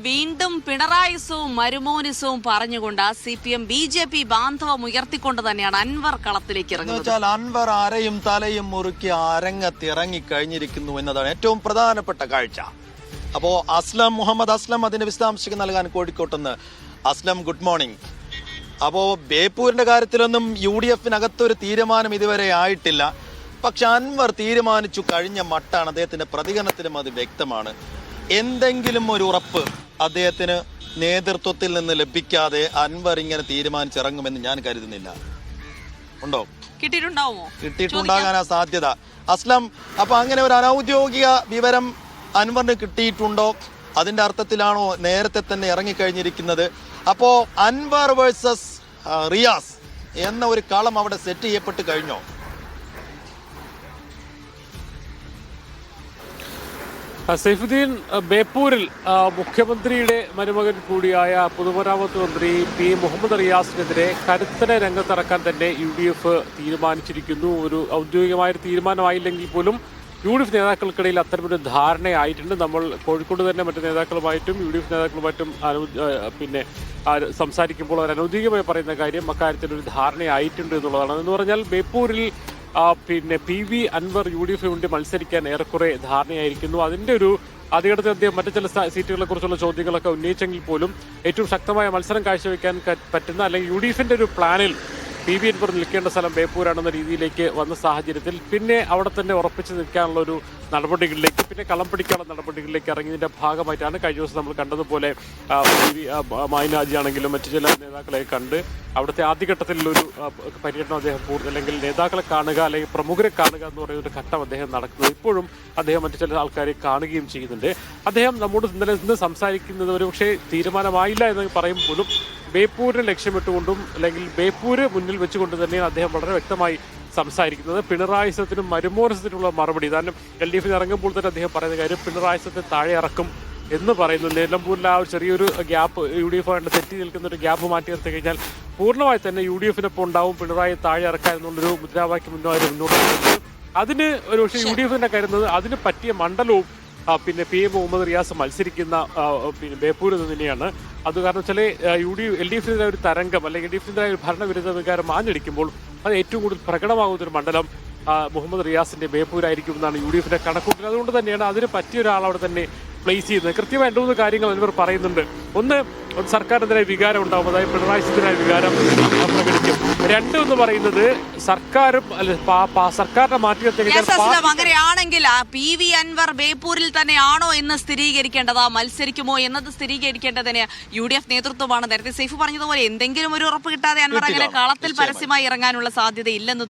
വീണ്ടും പിണറായിസവും മരുമോനിസവും പറഞ്ഞുകൊണ്ട് CPM BJP ബാന്ധവം ഉയർത്തിക്കൊണ്ട് തന്നെയാണ് അൻവർ കളത്തിലേക്ക് ഇറങ്ങുന്നത്. അൻവർ അരയും തലയും മുറുക്കി അരങ്ങത്തിറങ്ങി കഴിഞ്ഞിരിക്കുന്നു എന്നതാണ് ഏറ്റവും പ്രധാനപ്പെട്ട കാഴ്ച. അപ്പോ മുഹമ്മദ് അസ്ലം അതിന്റെ വിശദാംശങ്ങൾ നൽകാൻ കോഴിക്കോട്ടുനിന്ന്. Aslam, good morning. അപ്പോ ബേപ്പൂരിന്റെ കാര്യത്തിലൊന്നും UDF-നകത്തൊരു തീരുമാനം ഇതുവരെ ആയിട്ടില്ല. പക്ഷെ അൻവർ തീരുമാനിച്ചു കഴിഞ്ഞ മട്ടാണ്. അദ്ദേഹത്തിന്റെ പ്രതികരണത്തിലും അത് വ്യക്തമാണ്. എന്തെങ്കിലും ഒരു ഉറപ്പ് അദ്ദേഹത്തിന് നേതൃത്വത്തിൽ നിന്ന് ലഭിക്കാതെ അൻവർ ഇങ്ങനെ തീരുമാനിച്ചിറങ്ങുമെന്ന് ഞാൻ കരുതുന്നില്ല. ഉണ്ടോ? കിട്ടിയിട്ടുണ്ടാകാനാ സാധ്യത. അസ്ലം, അപ്പൊ അങ്ങനെ ഒരു അനൗദ്യോഗിക വിവരം അൻവറിന് കിട്ടിയിട്ടുണ്ടോ? അതിന്റെ അർത്ഥത്തിലാണോ നേരത്തെ തന്നെ ഇറങ്ങിക്കഴിഞ്ഞിരിക്കുന്നത്? അപ്പോ അൻവർ വേഴ്സസ് റിയാസ് എന്ന ഒരു കളം അവിടെ സെറ്റ് ചെയ്യപ്പെട്ട് കഴിഞ്ഞോ? സൈഫുദ്ദീൻ, ബേപ്പൂരിൽ മുഖ്യമന്ത്രിയുടെ മരുമകൻ കൂടിയായ പൊതുമരാമത്ത് മന്ത്രി P. മുഹമ്മദ് റിയാസിനെതിരെ കരുത്തര രംഗത്തിറക്കാൻ തന്നെ UDF തീരുമാനിച്ചിരിക്കുന്നു. ഒരു ഔദ്യോഗികമായ തീരുമാനമായില്ലെങ്കിൽ പോലും UDF നേതാക്കൾക്കിടയിൽ അത്തരമൊരു ധാരണയായിട്ടുണ്ട്. നമ്മൾ കോഴിക്കോട് തന്നെ മറ്റു നേതാക്കളുമായിട്ടും UDF നേതാക്കളുമായിട്ടും സംസാരിക്കുമ്പോൾ അവർ അനൗദ്യോഗികമായി പറയുന്ന കാര്യം അക്കാര്യത്തിലൊരു ധാരണയായിട്ടുണ്ട് എന്നുള്ളതാണ്. എന്ന് പറഞ്ഞാൽ ബേപ്പൂരിൽ PV അൻവർ UDF വേണ്ടി മത്സരിക്കാൻ ഏറെക്കുറെ ധാരണയായിരിക്കുന്നു. അതിന്റെ ഒരു ആദ്യഘട്ടത്തിൽ അദ്ദേഹം മറ്റു ചില സീറ്റുകളെ കുറിച്ചുള്ള ചോദ്യങ്ങളൊക്കെ ഉന്നയിച്ചെങ്കിൽ പോലും ഏറ്റവും ശക്തമായ മത്സരം കാഴ്ചവെക്കാൻ പറ്റുന്ന അല്ലെങ്കിൽ UDF-ന്റെ ഒരു പ്ലാനിൽ PV അൻവർ നിൽക്കേണ്ട സ്ഥലം ബേപ്പൂരാണെന്ന രീതിയിലേക്ക് വന്ന സാഹചര്യത്തിൽ പിന്നെ അവിടെ തന്നെ ഉറപ്പിച്ച് നിൽക്കാനുള്ള ഒരു നടപടികളിലേക്ക്, പിന്നെ കളം പിടിക്കാനുള്ള നടപടികളിലേക്ക് ഇറങ്ങിയതിന്റെ ഭാഗമായിട്ടാണ് കഴിഞ്ഞ ദിവസം നമ്മൾ കണ്ടതുപോലെ മൈനാജി ആണെങ്കിലും മറ്റു ചില നേതാക്കളെ കണ്ട് അവിടുത്തെ ആദ്യഘട്ടത്തിലുള്ളൊരു പര്യടനം അദ്ദേഹം അല്ലെങ്കിൽ നേതാക്കളെ കാണുക അല്ലെങ്കിൽ പ്രമുഖരെ കാണുക എന്ന് പറയുന്ന ഒരു ഘട്ടം അദ്ദേഹം നടക്കുന്നത്. ഇപ്പോഴും അദ്ദേഹം മറ്റു ചില ആൾക്കാരെ കാണുകയും ചെയ്യുന്നുണ്ട്. അദ്ദേഹം നമ്മോട് ഇന്നലെ നിന്ന് സംസാരിക്കുന്നത് ഒരു പക്ഷേ തീരുമാനമായില്ല എന്ന് പറയുമ്പോഴും ബേപ്പൂരിനെ ലക്ഷ്യമിട്ടുകൊണ്ടും അല്ലെങ്കിൽ ബേപ്പൂര് മുന്നിൽ വെച്ചുകൊണ്ട് തന്നെയാണ് അദ്ദേഹം വളരെ വ്യക്തമായി സംസാരിക്കുന്നത്. പിണറായിസത്തിനും മരുമോനിസത്തിനുള്ള മറുപടി, കാരണം LDF ഇറങ്ങുമ്പോൾ തന്നെ അദ്ദേഹം പറയുന്ന കാര്യം പിണറായിസത്തെ താഴെ ഇറക്കും എന്ന് പറയുന്നു. നിലമ്പൂരിലെ ആ ഒരു ചെറിയൊരു ഗ്യാപ്പ് UDF ആയിട്ട് തെറ്റി നിൽക്കുന്ന ഒരു ഗ്യാപ്പ് മാറ്റി നിർത്തി കഴിഞ്ഞാൽ പൂർണ്ണമായി തന്നെ UDF-നൊപ്പം ഉണ്ടാവും പിണറായി താഴെ ഇറക്കുക എന്നുള്ളൊരു മുദ്രാവാക്യം മുന്നോട്ട് പോകുന്നത്. അതിന് ഒരു പക്ഷേ UDF-നെ കരുതുന്നത് അതിന് പറ്റിയ മണ്ഡലവും P. മുഹമ്മദ് റിയാസ് മത്സരിക്കുന്ന ബേപ്പൂരിൽ നിന്ന് തന്നെയാണ്. അത് കാരണം വെച്ചാൽ LDF-നെതിരായ ഒരു തരംഗം അല്ലെങ്കിൽ LDF-നെതിരായ ഒരു ഭരണവിരുദ്ധ വികാരം മാഞ്ഞടിക്കുമ്പോൾ അത് ഏറ്റവും കൂടുതൽ പ്രകടമാകുന്ന ഒരു മണ്ഡലം മുഹമ്മദ് റിയാസിന്റെ ബേപ്പൂരായിരിക്കും എന്നാണ് UDF-ന്റെ കണക്കൂട്ടൽ. അതുകൊണ്ട് തന്നെയാണ് അതിന് പറ്റിയ ഒരാൾ അവിടെ തന്നെ പ്ലേസ് ചെയ്യുന്നത്. കൃത്യമായി 2-3 കാര്യങ്ങൾ ഇവർ പറയുന്നുണ്ട്. ഒന്ന്, സർക്കാരിനെതിരായ വികാരം ഉണ്ടാവും, അതായത് പിണറായിക്കെതിരായ വികാരം പ്രകടിക്കും. 2 എന്ന് പറയുന്നത് സർക്കാരും സർക്കാരിനെ മാറ്റി അങ്ങനെയാണെങ്കിൽ PV അൻവർ ബേപ്പൂരിൽ തന്നെയാണോ എന്ന് സ്ഥിരീകരിക്കേണ്ടത്, മത്സരിക്കുമോ എന്നത് സ്ഥിരീകരിക്കേണ്ടതിന് UDF നേതൃത്വമാണ്. നേരത്തെ സൈഫ് പറഞ്ഞതുപോലെ എന്തെങ്കിലും ഒരു ഉറപ്പ് കിട്ടാതെ അൻവർ അങ്ങനെ കളത്തിൽ പരസ്യമായി ഇറങ്ങാനുള്ള സാധ്യത ഇല്ലെന്ന്